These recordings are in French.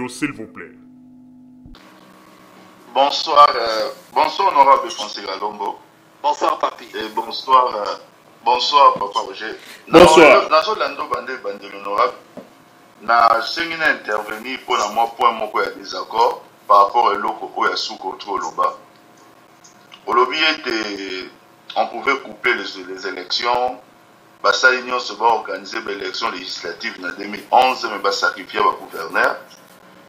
S'il vous plaît. Bonsoir, bonsoir honorable conseiller Galombo. Bonsoir papi. Et bonsoir, bonsoir papa Roger. Bonsoir. L'honorable. Je intervenir pour la moi point mon désaccord par rapport à l'eau et sous contrôle au bas. Au lobby on pouvait couper les élections. La Union se va organiser l'élection législative en 2011, mais va sacrifier le gouverneur.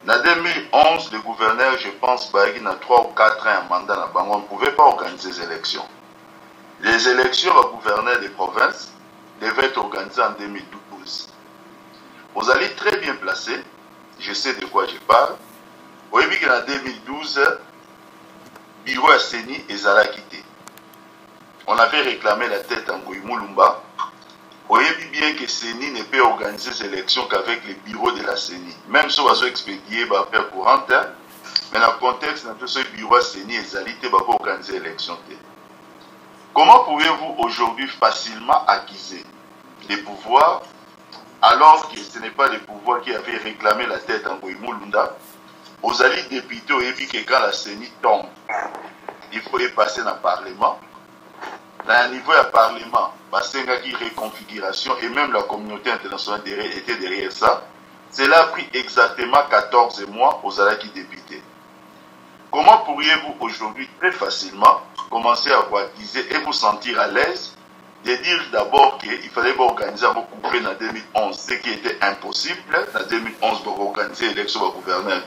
En 2011, le gouverneur, je pense, qu'il a 3 ou 4 ans un mandat, on ne pouvait pas organiser les élections. Les élections au gouverneur des provinces devaient être organisées en 2012. Vous allez très bien placé, je sais de quoi je parle. Vous voyez qu'en 2012, le bureau a saigné et Zala a quitté. On avait réclamé la tête en Gouimoulumba. Vous voyez bien que CENI ne peut organiser ces élections qu'avec les bureaux de la CENI. Même si on va expédier affaire courante, mais dans le contexte de ce bureau CENI et Zalité va organiser l'élection. Comment pouvez-vous aujourd'hui facilement acquiser des pouvoirs alors que ce n'est pas les pouvoirs qui avaient réclamé la tête en Gouimoulunda? Aux alliés députés, vous voyez que quand la CENI tombe, il faut y passer dans le Parlement. Dans le niveau du Parlement, il y a une réconfiguration et même la communauté internationale était derrière ça. Cela a pris exactement 14 mois aux alliés députés. Comment pourriez-vous aujourd'hui très facilement commencer à vous acquiser et vous sentir à l'aise de dire d'abord qu'il fallait organiser un coupé en 2011, ce qui était impossible. En 2011, pour organiser l'élection au gouverneur.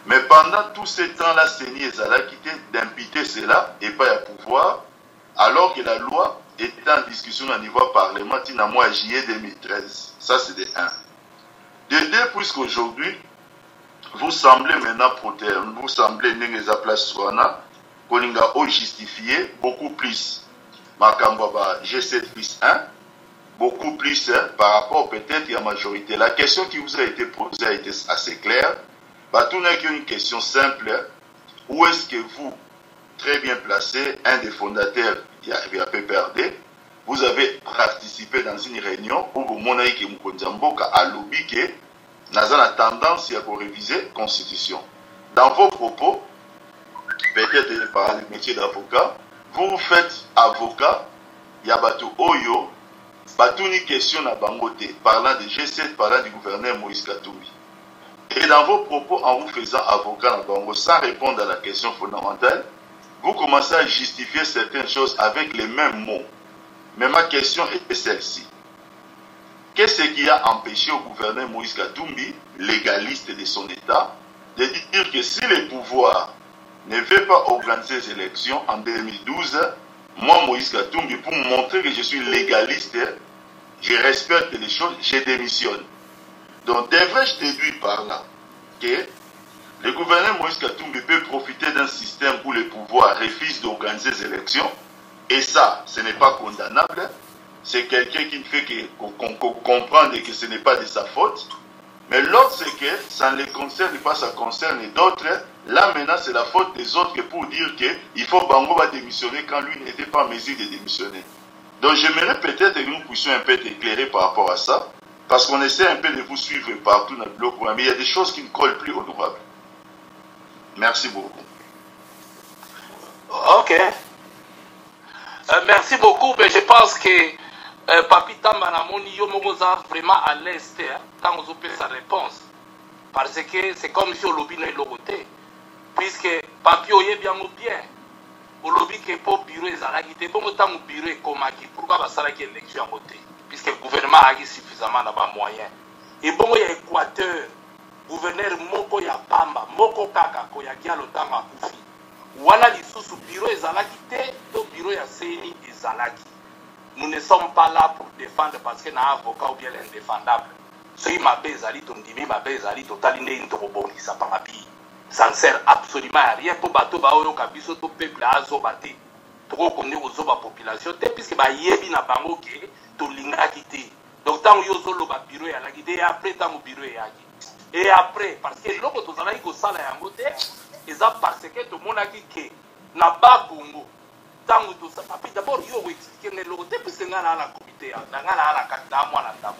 Mais pendant tout ce temps-là, CENI et Zala quitté d'imputer cela et pas à pouvoir, alors que la loi était en discussion au niveau parlementaire en mois juillet 2013. Ça, c'est de 1. De 2, puisqu'aujourd'hui, vous semblez maintenant protéger, vous semblez les place Swana, qu'on a justifié beaucoup plus. Makambaba G7 plus 1, beaucoup plus par rapport peut-être à la majorité. La question qui vous a été posée a été assez claire. Tout n'est qu'une question simple. Où est-ce que vous, très bien placé, un des fondateurs qui a PPRD, vous avez participé dans une réunion où vous montrez que Mkonzamboka a lobby que nous avons la tendance à réviser la Constitution. Dans vos propos, peut-être par le métier d'avocat, vous faites avocat, il y a Batou Oyo, Batou ni question à Bangote, parlant de G7, parlant du gouverneur Moïse Katumbi. Et dans vos propos, en vous faisant avocat à Bango, sans répondre à la question fondamentale, vous commencez à justifier certaines choses avec les mêmes mots. Mais ma question est celle-ci. Qu'est-ce qui a empêché au gouverneur Moïse Katumbi, légaliste de son État, de dire que si le pouvoir ne veut pas organiser les élections en 2012, moi, Moïse Katumbi, pour me montrer que je suis légaliste, je respecte les choses, je démissionne. Donc, devrais-je déduire par là que le gouverneur Moïse Katumbi peut profiter d'un système où le pouvoir refuse d'organiser les élections, et ça, ce n'est pas condamnable, c'est quelqu'un qui ne fait qu'on comprendre que ce n'est pas de sa faute, mais l'autre c'est que ça ne les concerne pas, ça concerne d'autres. Là maintenant c'est la faute des autres pour dire qu'il faut Bango va démissionner quand lui n'était pas en mesure de démissionner. Donc j'aimerais peut-être que nous puissions un peu éclairer par rapport à ça, parce qu'on essaie un peu de vous suivre partout dans le bloc, mais il y a des choses qui ne collent plus honorables. Merci beaucoup. Ok. Merci beaucoup, mais je pense que Papi Tamba Namoni Yomogoza vraiment à l'est quand on peut sa réponse. Parce que c'est comme si on lobby n'est l'autre. Puisque Papi Oye bien ou bien. Au lobby que pour bureau et Zalagité, bon autant au bureau et Komaki, pourquoi va s'arrêter l'élection à côté? Puisque le gouvernement a suffisamment de moyens. Et bon, il y a Équateur, gouverneur Moko ya Pamba, Moko Kaka, Koyakia Lotama Koufi. Wana lisusu bureau et Zalagité, le bureau ya CENI et Zalagi. Nous ne sommes pas là pour défendre parce que nous avons un avocat ou bien l'indéfendable. Ce qui m'a bezali, ton dimi m'a bezali, total inébobongi, ça pas papi. Ça ne sert absolument à rien pour bateau, baoyo, kabiso, to peuple, azo, bate. Trop connaît aux autres populations, puisque ba yebi na bango ke, to linga quitté. Donc, tant que yozo lo ba bureau ya la guide, et après, tant que bureau ya guide. Et après, parce que l'autre, tout ça, il faut ça, la yangote, et ça, parce que tout le monde a dit que, n'a pas Congo. Tant que tout ça, d'abord, il faut expliquer l'autre, puisque nous avons la comité, nous avons la candidat, moi, la table.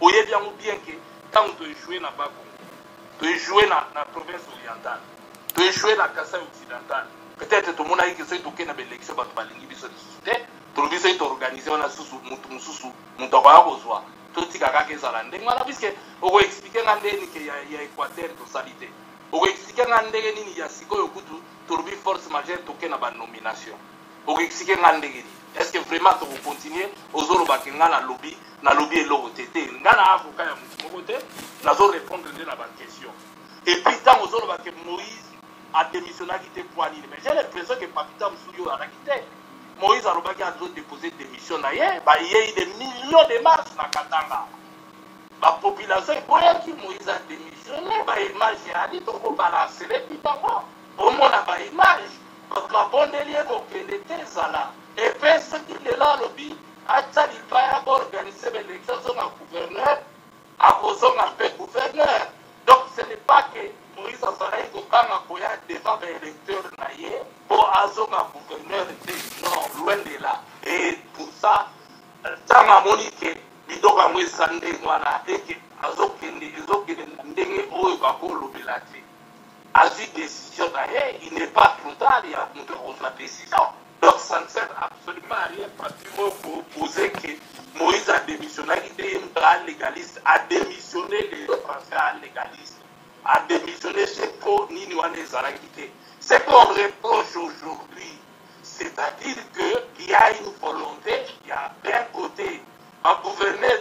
Vous voyez bien ou bien que tant tu échoué dans Bas Congo, tu échoué dans la province orientale, tu échoué dans Kassai occidental. Peut-être tout le monde a dit que c'est une élection, tu vas l'ingénier sur le société, tu vas l'ingénier organisé, on a sous mon tabac aux oies. Tout ce qui a été fait, puisque on va expliquer qu'il y a Équateur de salité. On va expliquer qu'il y a une force majeure qui a une nomination. On va expliquer est-ce que vraiment tu vas continuer aux autres qui ont un lobby et l'autre côté. Il y a un avocat qui a répondre à la question. Et puis, tant aux autres que Moïse a démissionné qui était poigné. Mais j'ai l'impression que Papita Moussourio a quitté. Moïse a déposé démission. Il y a eu des millions de marches dans Katanga. La population est pour elle qui Moïse a démissionné. L'image a dit qu'on va balancer les pitons. Au moins, on a une image. Donc, la bonne délire qu'on était là. Et puis, ce qui est là, le but, a organisé l'élection sur un gouverneur, à cause d'un gouverneur. Donc, ce n'est pas que Moïse a fait devant les électeurs pour avoir un gouverneur. Non, loin de là. Et pour ça, tant à Monique, il doit avoir un voilà, et que décision d'ailleurs, il n'est pas trop tard, il y a une décision. Donc ça ne sert absolument à rien pratiquement pour poser que Moïse a démissionné, il est un légaliste, a démissionné les Français à légaliste, a démissionné chez Paul Niniwane Zarakité. Ce qu'on reproche aujourd'hui, c'est-à-dire qu'il y a une volonté, il y a d'un côté un gouverneur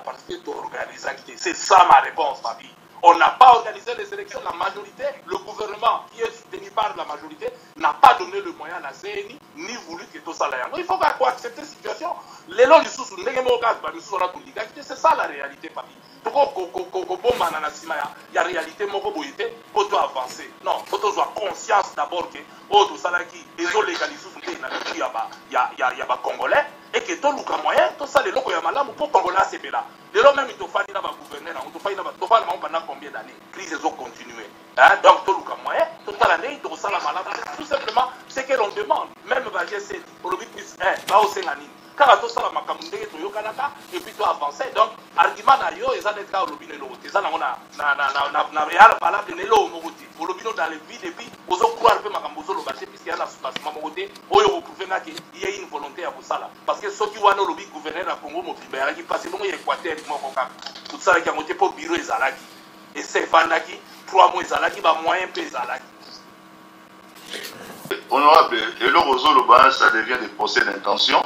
parce que tu organises. C'est ça ma réponse, ma vie. On n'a pas organisé les élections, la majorité, le gouvernement qui est soutenu par la majorité n'a pas donné le moyen à la CNI, ni voulu que tout ça l'aille. Il faut accepter cette situation. Les lois du sous c'est ça la réalité, papi. Il y a réalité, pour toi avancer. Non, il faut avoir conscience d'abord que tout ça les gens légalisent il y a Congolais et que tout le moyen, tout ça les locaux il y a malade pour Congolais c'est là. Les gens même ils te font dans le gouverneur, on te fait pendant combien d'années, crise ont continué. Donc tout le moyen, toute l'année ils te font la malade. Tout simplement ce que l'on demande. Même GC, pour le but plus 1, va au Sénanine. Car tout ça la makamundé to yokanaka et puis tu avancer. Donc argument na yo eza d'être au lobby lelo. Eza na réel valable lelo mogote. Au lobby dans les vies depuis ozo croire pe makambozo lo baché puisqu'il y a la soubassement mogote. Oyo vous pouvez na que il y a une volonté à vous ça là. Parce que ceux qui wana lobby gouverneur à Congo mo libéra qui passe bon Équateur moko kaka. Tout ça qui a monté pour bureau ezalaki. Et c'est vandaki 3 mois ezalaki ba moyen pe ezalaki. Honorable, et le roseau le ça devient des procès d'intention.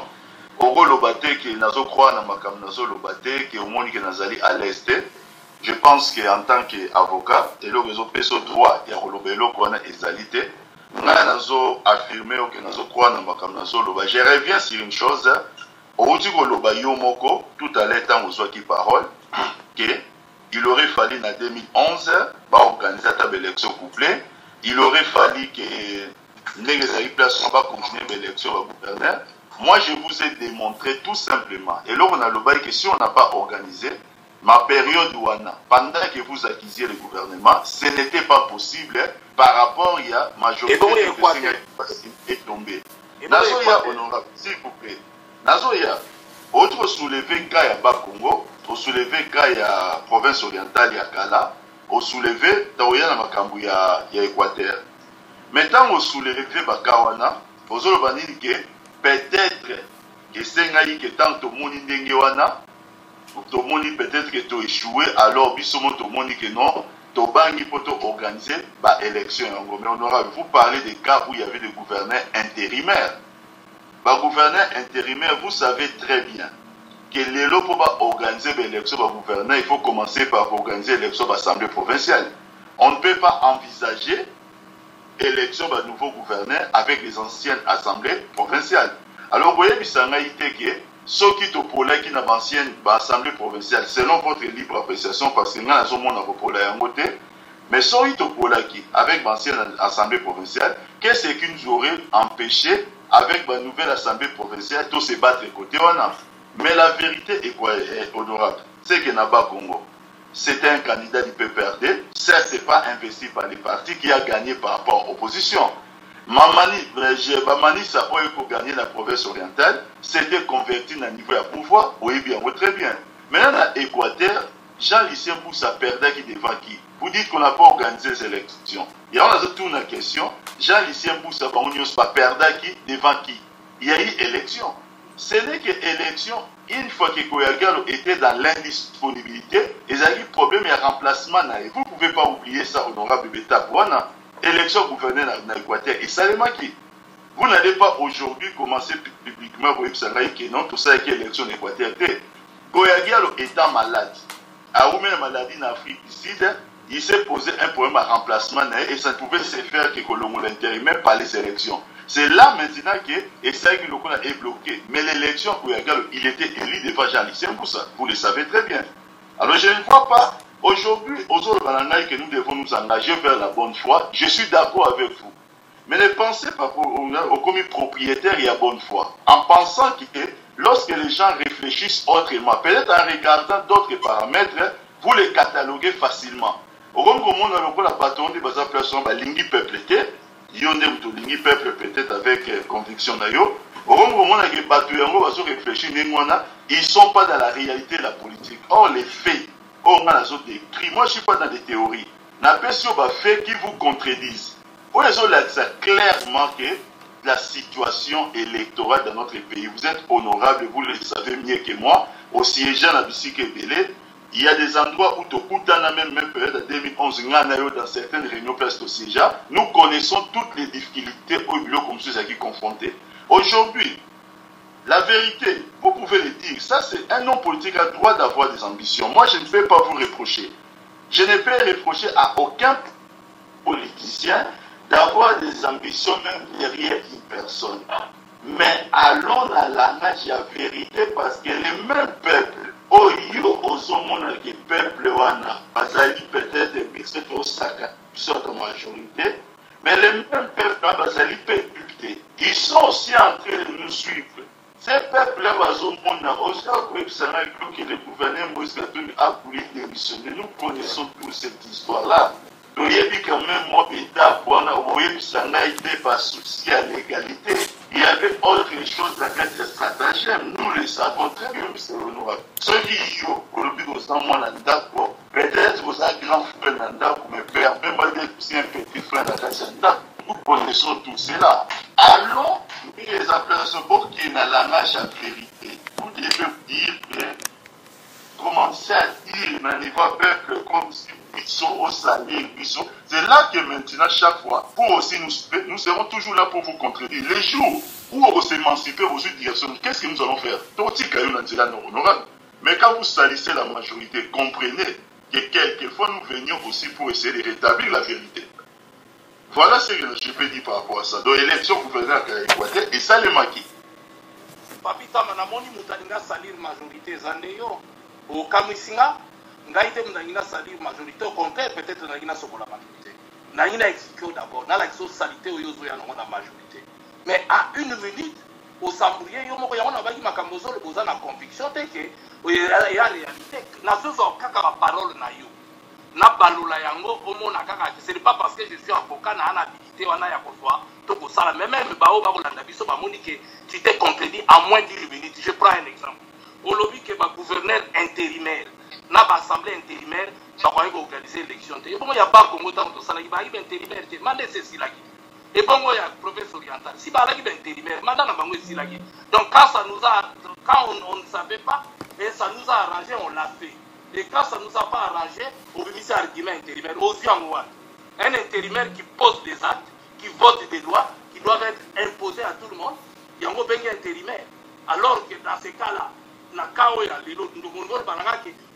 Oro lobate qui nazo croire na makam nazo lobate qui au monde qui nazali à l'est. Je pense qu'en tant qu'avocat, et le réseau peso droit ya rolobelo ko na ezalité, nga nazo affirmer que nazo croire na makam nazo loba. Je reviens sur une chose, au dit loba yo moko tout à l'heure tant aux qui parole que il aurait fallu en 2011 ba organiser ta élection couplée, il aurait fallu que les place on va continuer l'élection au gouverneur. Moi, je vous ai démontré tout simplement. Et là, on a le bail que si on n'a pas organisé, ma période ouana, pendant que vous acquisiez le gouvernement, ce n'était pas possible par rapport à la majorité qui est tombée. Nazoya, honorable, s'il vous plaît. Nazoya, autre soulevé cas à Bas-Congo, au soulevé cas à province orientale, il y a Kala, au soulevé, Taoya na Makambu, il y a Équateur. Maintenant, au soulevé Bakawana, au soulevé peut-être que c'est que tant que tout le monde est peut-être que tu as échoué, alors tout le monde que non, tu as organisé l'élection. Mais on aura vous parlé des cas où il y avait des gouverneurs intérimaires. Gouverneurs intérimaires, vous savez très bien que les lots pour organiser l'élection de gouverneur, il faut commencer par organiser l'élection de l'Assemblée provinciale. On ne peut pas envisager élection d'un nouveau gouverneur avec les anciennes assemblées provinciales. Alors, vous voyez, ceux qui sont pour qui n'ont ancienne assemblée provinciale, selon votre libre appréciation, parce que nous avons pour la côté, mais ceux qui sont pour qui avec l'ancienne assemblée provinciale, qu'est-ce qui nous aurait empêché avec la nouvelle assemblée provinciale de se battre côté on a. Mais la vérité est quoi, honorable? C'est que n'a pas Congo. C'était un candidat du PPRD, certes, ce n'est pas investi par les partis qui a gagné par rapport à l'opposition. Mamani Sapoye pour gagner la province orientale, c'était converti dans le niveau de pouvoir, oui bien, très bien. Maintenant, dans l'Équateur, Jean-Lucien Boussa perdait qui devant qui? Vous dites qu'on n'a pas organisé ces élections. Il y a toute une question. Jean-Lucien Boussa perdait qui devant qui? Il y a eu élection. Ce n'est que élection. Une fois que Koyagalo était dans l'indisponibilité, il y a eu problème et remplacement. Vous ne pouvez pas oublier ça, honorable Beta. Élection gouverneur dans l'Équateur. Et ça les manque. Vous n'allez pas aujourd'hui commencer publiquement pour dire que non, tout ça est élection en Équateur. Koyagalo étant malade, a eu une maladie en Afrique du Sud, il s'est posé un problème de remplacement et ça ne pouvait se faire que l'intérimaire par les élections. C'est là maintenant que ça que le coup est bloqué. Mais l'élection, il était élu devant Jean-Lucien Boussa. Vous le savez très bien. Alors je ne vois pas, aujourd'hui, aux autres que nous devons nous engager vers la bonne foi. Je suis d'accord avec vous. Mais ne pensez pas au commis propriétaire et à bonne foi. En pensant que lorsque les gens réfléchissent autrement, peut-être en regardant d'autres paramètres, vous les cataloguez facilement. Au moment où la bâton de base personne va lingi peuple lingi peuple peut-être avec conviction d'ailleurs. Au moment où les bâtons va se réfléchir, ils ne sont pas dans la réalité de la politique. Or les faits, on a décrit. Moi je ne suis pas dans des théories. N'a pas sur des faits qui vous contredisent. On a clairement que la situation électorale dans notre pays, vous êtes honorable, vous le savez mieux que moi, au siégeant à Bissike Belé, il y a des endroits où dans la même période de 2011, dans certaines réunions presque au siège, nous connaissons toutes les difficultés au bureau comme ceux qui sont confrontés. Aujourd'hui, la vérité, vous pouvez le dire, ça c'est un homme politique a le droit d'avoir des ambitions. Moi je ne peux pas vous reprocher. Je ne peux reprocher à aucun politicien d'avoir des ambitions même derrière une personne. Mais allons à la nage à vérité parce que les mêmes peuples, au yo aux qui peuple wana, bazali peut-être bisous au sac, bisous majorité, mais les mêmes peuples bazali peuplé, ils sont aussi en train de nous suivre. Ces peuples-là, que le gouverneur Moïse Katumbi a voulu démissionner. Nous connaissons toute cette histoire-là. Nous y a dit quand même, moi, pas souci à l'égalité. Il y avait autre chose dans notre stratagème. Nous le savons très bien, M. Honorable. Ceux qui jouent, peut-être vous avez grand frère, mais permettez-moi aussi un petit frère dans nous connaissons tout cela. Allons, les appelations pour qui n'a la nage à vérité. Vous devez dire que commencer à dire dans les voix peuple comme si ils sont au salaire, c'est là que maintenant, chaque fois, pour aussi nous serons toujours là pour vous contredire. Les jours où on va s'émanciper aux directions, qu'est-ce que nous allons faire? Mais quand vous salissez la majorité, comprenez que quelquefois nous venions aussi pour essayer de rétablir la vérité. Voilà ce que je peux dire par rapport à ça. Donc l'élection gouverneure à l'Équateur, et ça les maquis. Papita manamoni mutalinga salir majorité zandeyo. Au Kamisinga, ngaite mutangina salir majorité. Au contraire, peut-être nangina sokola majorité. Nangina expliqué d'abord. N'a la salité au yozo ya la majorité. Mais à une minute, au Sambouye, yo moko yamona baki makambozo le boza na conviction te que il y a réalité. Na sozo kaka ma parole na yo. Na balola yango omona kaka ce n'est pas parce que je suis avocat na ana habilité wana ya kozwa to kosala même bao ba kolanda biso ba moni que tu t'es contredit à moins d'1 minute. Je prends un exemple. Au lobby que ba gouverneur intérimaire na ba assemblée intérimaire ba ko organiser élection te. Bon ya ba Congo tant to sala ba intérimaire te mande ceci là. Et bon il y a province orientale. Si ba la ki intérimaire manda na bango ceci là. Donc quand on ne savait pas et ça nous a arrangé, on l'a fait. Et quand ça ne nous a pas arrangé, on veut mis un argument intérimaire. Un intérimaire qui pose des actes, qui vote des lois, qui doivent être imposés à tout le monde. Il y a un intérimaire. Alors que dans ces cas-là,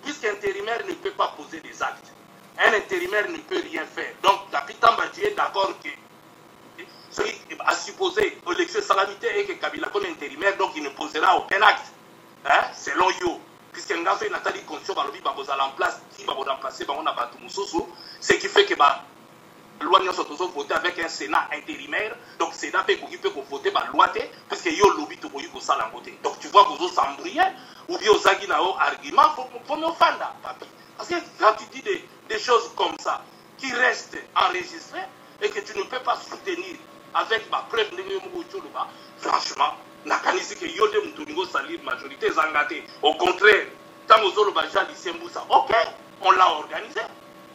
puisqu'un intérimaire ne peut pas poser des actes, un intérimaire ne peut rien faire. Donc, Tapitamba, tu es d'accord que celui a supposé l'élection salamité et que Kabila comme intérimaire, donc il ne posera aucun acte. Hein, selon Yo. Puisque Ngaso et Nathalie Conscio va en place, qui va remplacer ce qui fait que la loi nous sommes voté avec un Sénat intérimaire, donc Sénat peut voter par loi, puisque yo lobby to boyi ko sala côté. Donc tu vois que vous s'embrouillez ou bien aux arguments, argument faut me fanda papi. Parce que quand tu dis des choses comme ça qui restent enregistrées et que tu ne peux pas soutenir avec ma preuve franchement nakanisi que yo de mutuningo salir majorité zangate. Au contraire, tant aux autres Jean lycée Mboussa, ok, on l'a organisé.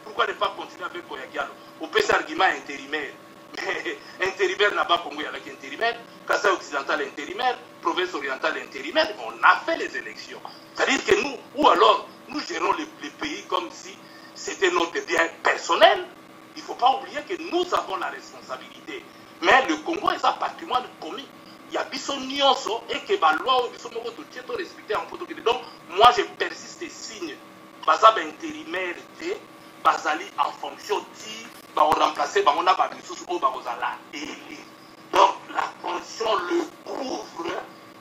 Pourquoi ne pas continuer avec Koyagialo? On peut argument intérimaire. Mais intérimaire n'a-pas Congo avec intérimaire, Kassai occidental intérimaire, province orientale intérimaire, on a fait les élections. C'est-à-dire que nous, ou alors, nous gérons les pays comme si c'était notre bien personnel. Il ne faut pas oublier que nous avons la responsabilité. Mais le Congo est un patrimoine commun. Il y a Bisson Nyonso et que la loi ou Bisson Moko tout respecté en photo. Donc, moi, je persiste et signe. Bazab intérimaire, Bazali en fonction de va remplacer on a pas de sous au Barozala. Donc la constitution le couvre.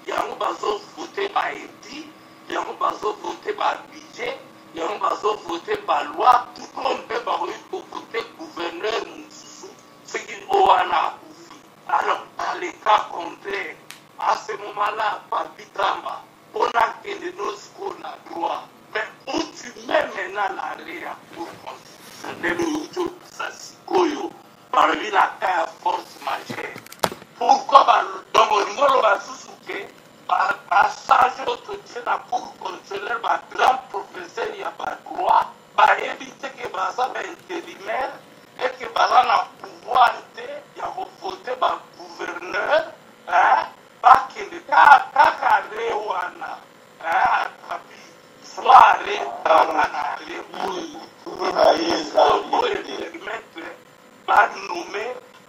Il y a un bateau voté par Edi, il y a un bateau voté par budget, il y a un bateau voté par loi, tout comme peut voter gouverneur Moussou, ce qui Oana. Alors dans les cas contraires, à ce moment-là, Papitamba, on a que les nos droit. Mais où tu mets maintenant l'arrêt pour parmi la force majeure. Pourquoi donc au niveau de la Soussouké, passage au soutien à pour contrôler ma grand professeur, il y a pas de droit, éviter que ça soit intérimaire et que ça n'a pouvoir il y a voté par gouverneur, pas que le cas carré ou soirée dans la nommé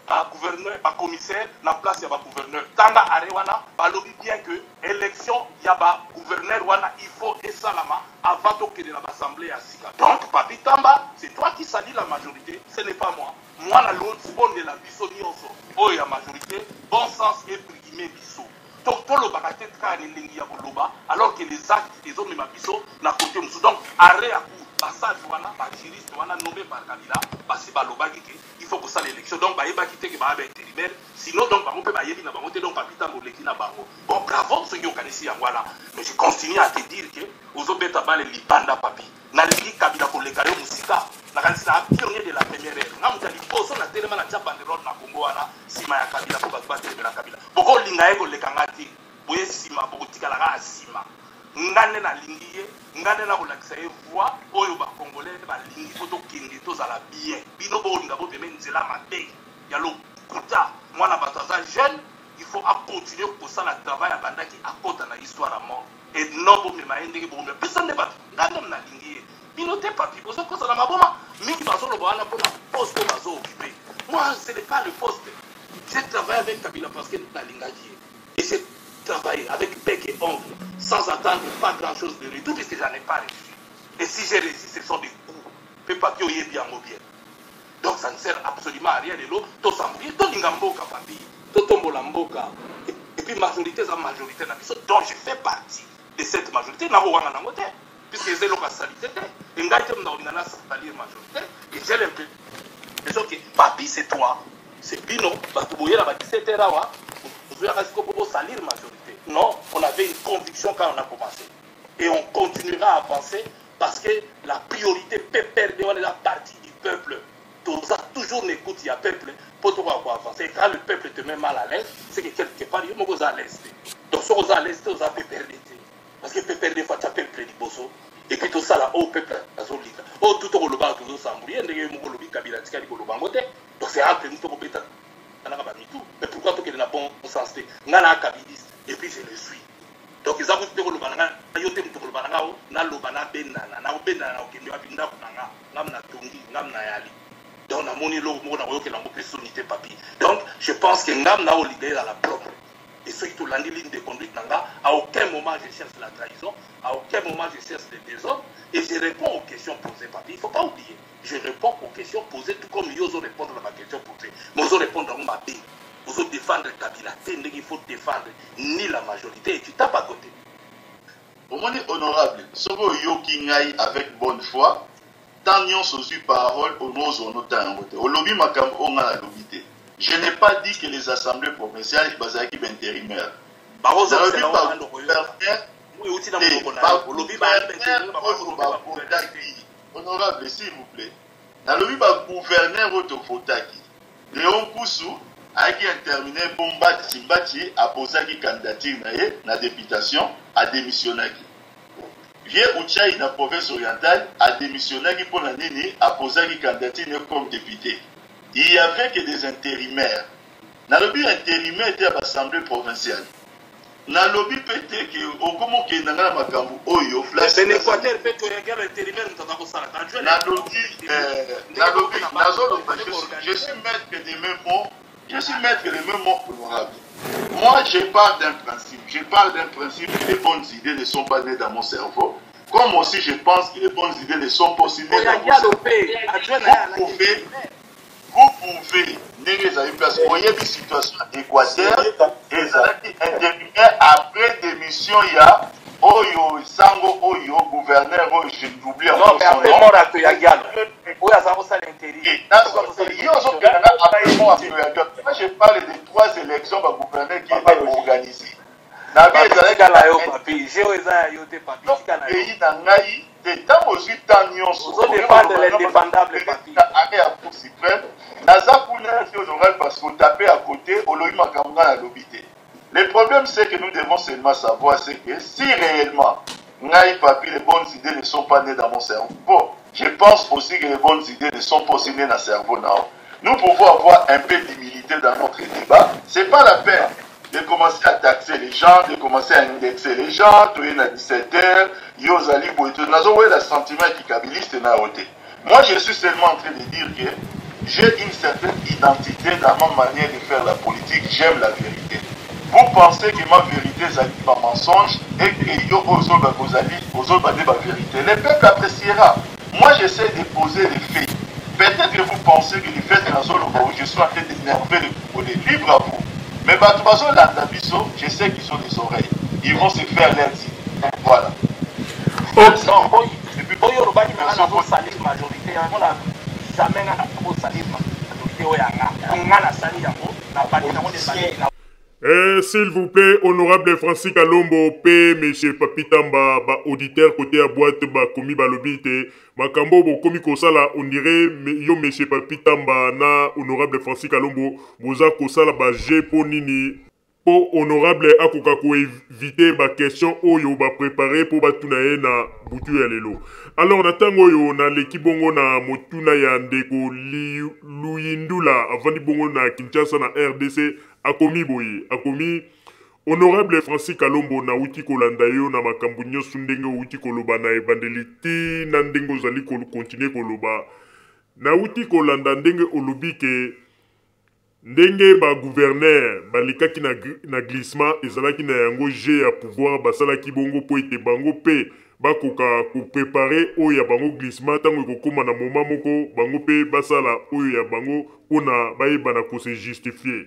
par gouverneur, par commissaire, la place de gouverneur. Tanga Arewana, balobi bien que élection, il y a gouverneur, il faut que ça avant que de l'assemblée à Sika. Donc, Papi Tamba, c'est toi qui salis la majorité, ce n'est pas moi. Moi, la l'autre, bon de la biso nyonso. Oh, il y a majorité, bon sens et prigimé biso. Donc, tout le bagatet ka n'elengi ya boloba, alors que les actes, les hommes de ma biso, na côté moussou. Donc, arrêt à coup, passage, juriste, nommé par Kabila, parce que il faut que ça l'élection. Donc, il va quitter que va intérimaire. Sinon, donc, on peut pas y aller, donc, Papita Moleki na Bango. Bon, bravo, ceux qui ont connaissé Angola. Mais je continue à te dire que, aux autres bêtes à les Libanda Papi. Naliki Kabila pour les carrés Moussika. La pionnier de la première ère. N'a pas dit, oh, on a tellement la Japan de l'ordre na Congo, Sima ya Kabila, pour battre la Kabila. Pourquoi l'ingaego le Kangati, Boye Sima, pour Tikalara Sima. Ngane na lingiye, ngane na kolakisa ye voix, oyo ba congolais ba lingi poto kenge to za la bien. Bino bo linga bo peme nzela mabe. Ya lo kuta, mwana bataza jeune, il faut continuer pour ça le travail à bandaki à côté na histoire à mort. Et non bo me maende ke bo me personne ne va. Ngane na lingiye. Bino te papi, bozo ko ça na maboma, mingi bazo lo bana pour la poste bazo occupé. Moi, ce n'est pas le poste. J'ai travaillé avec Kabila parce que na lingaji. Et c'est travailler avec bec et ongle, sans attendre pas grand-chose de retour, puisque j'en ai pas reçu. Et si j'ai réussi, ce sont des coups. Peu papier est bien ou bien. Donc ça ne sert absolument à rien de l'eau. Tout s'embrouille, tout l'ingamboka, papi, tout tombolamboka. Et puis majorité, c'est la majorité. Donc je fais partie de cette majorité. Puisque c'est la salité. Et je salir majorité. Et j'ai l'impression que papi, c'est toi. C'est Bino. Batouboye, la bâtisse, pour salir majorité. Non, on avait une conviction quand on a commencé. Et on continuera à avancer parce que la priorité peut perdre la partie du peuple. Tout ça, toujours n'écoute, il y a peuple pour avancer. Et quand le peuple te met mal à l'aise, c'est que quelque part, il y a à l'aise. Donc, si on est à l'aise, on a perdre. Parce que peut perdre fois, tu as peuple du bosso. Et puis tout ça là, au peuple, au tout au global, tout ça, donc c'est entre nous, mais pourquoi tu es dans bon sens? Et puis je le suis. Donc ils ont dit que le banana, il y a des gens qui ont donc je pense que nous avons l'idée dans la propre. Et ceux qui ont la ligne de conduite, à aucun moment je cherche la trahison, à aucun moment je cherche le désordre, et je réponds aux questions posées, papi. Il ne faut pas oublier. Je réponds aux questions posées, tout comme ils osent répondre à ma question posée. Mais ils osent répondre à ma vie. Ils osent défendre Kabila. Il faut défendre ni la majorité, et tu tapes à côté. Au moins, honorable, ce que Yoki avec bonne foi, tant nous sommes parole au nom de notre temps. Au lobby, on a la lobby. Je n'ai pas dit que les assemblées provinciales sont intérimaires. Honorable, s'il vous plaît. Dans le gouverneur Otofotaki, Léon Koussou a terminé Bombati a posé une candidature à la députation, a démissionné. Vieux Uchai na province orientale a démissionné pour la Nini, a posé une candidature comme député. Il y avait que des intérimaires. Dans le but intérimaire était à l'Assemblée provinciale. Dans le but peut-être que au comment que dans la Makambu Oyo flash. Ben Équateur peut que regarde intérimaire nous avons ça la je suis maître des mêmes mots. Je suis maître des mêmes mots honorables. Moi, je parle d'un principe. Je parle d'un principe que les bonnes idées ne sont pas nées dans mon cerveau. Comme aussi, je pense que les bonnes idées ne sont pas aussi nées dans mon cerveau. Vous pouvez, vous voyez une situation équateur, et intérimaire après démission, il y a Oyo, Sango, Oyo, gouverneur, Oyo, j'ai oublié non, mais après mort à Toyagiano. Où est-ce que ça l'intérêt? Moi, je parle des 3 élections de gouverneur qui étaient organisées. Le problème, c'est que nous devons seulement savoir, c'est que si réellement, les bonnes idées ne sont pas nées dans mon cerveau, bon, je pense aussi que les bonnes idées ne sont pas aussi nées dans le cerveau. Nous pouvons avoir un peu d'humilité dans notre débat. Ce n'est pas la peine de commencer à taxer les gens, de commencer à indexer les gens, tout est à 17h, Yozali, le sentiment équitabiliste n'a ôté. Moi, je suis seulement en train de dire que j'ai une certaine identité dans ma manière de faire la politique, j'aime la vérité. Vous pensez que ma vérité est un mensonge et que yo aux autres la vérité. Le peuple appréciera. Moi, j'essaie de poser les faits. Peut-être que vous pensez que les faits de la zone où je suis en train d'énerver les Congolais, libre à vous. Mais je sais qu'ils sont des oreilles. Ils vont se faire l'air ici. Voilà. S'il vous plaît, honorable Francis Kalombo, P, M. Papitamba, auditeur côté à boîte, commis balobite, Makambo, commis Kosala, on dirait, yo, M. Papitamba, na, honorable Francis Kalombo, Boza Kosala, G pour Nini, pour honorable Akokako éviter ba question oyo ba préparer pour batunaye na butu ya lelo. Alors na tango yo na leki bongo na motuna ya ndeko Luyindula avant di bongo na Kinshasa na RDC akomi boye akomi honorable Francis Kalombo na uti kolanda yo na makambo nyonso ndenge uti koloba na evandelité na ndenge ozali continuer koloba na uti kolanda ndenge olobike ndenge ba gouverneur balikaki na glissement ezalaki na yango jeu ya pouvoir basalaki bongo po ete bango pe bakoka ko préparer oyo ya bango glissement tango ekokoma na moment moko bango pe basala oyo ya bango mpona bayebana ko se justifier.